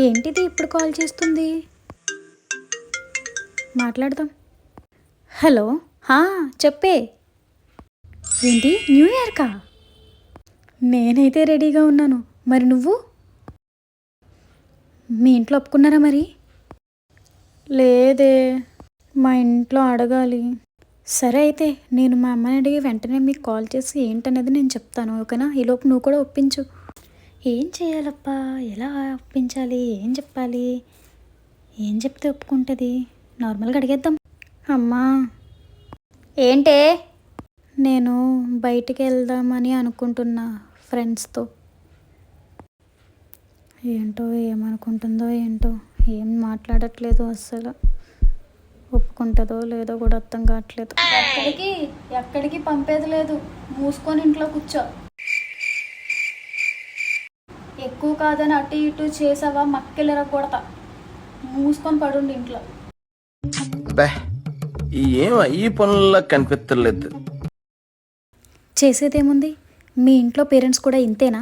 ఏంటిది ఇప్పుడు కాల్ చేస్తుంది? మాట్లాడదాం. హలో. చెప్పే. ఏంటి న్యూ ఇయర్కా? నేనైతే రెడీగా ఉన్నాను. మరి నువ్వు? మీ ఇంట్లో ఒప్పుకున్నారా మరి? లేదే, మా ఇంట్లో అడగాలి. సరే అయితే నేను మా అమ్మని అడిగి వెంటనే మీకు కాల్ చేసి ఏంటనేది నేను చెప్తాను, ఓకేనా? ఈలోపు నువ్వు కూడా ఒప్పించు. ఏం చేయాలప్పా? ఎలా ఒప్పించాలి? ఏం చెప్పాలి? ఏం చెప్తే ఒప్పుకుంటుంది? నార్మల్గా అడిగేద్దాం. అమ్మా. ఏంటే? నేను బయటికి వెళ్దామని అనుకుంటున్నా ఫ్రెండ్స్తో. ఏంటో ఏమనుకుంటుందో ఏంటో, ఏం మాట్లాడట్లేదు అస్సలు. ఒప్పుకుంటుందో లేదో కూడా అర్థం కావట్లేదు. ఎక్కడికి పంపేది లేదు, మూసుకొని ఇంట్లో కూర్చో. ఎక్కువ కాదని అటు ఇటు చేసావా మక్కెళ్ళరగొడతా. మూసుకొని పడుండి ఇంట్లో. ఈ పనుల్లో కనిపించలేదు. చేసేదేముంది? మీ ఇంట్లో పేరెంట్స్ కూడా ఇంతేనా?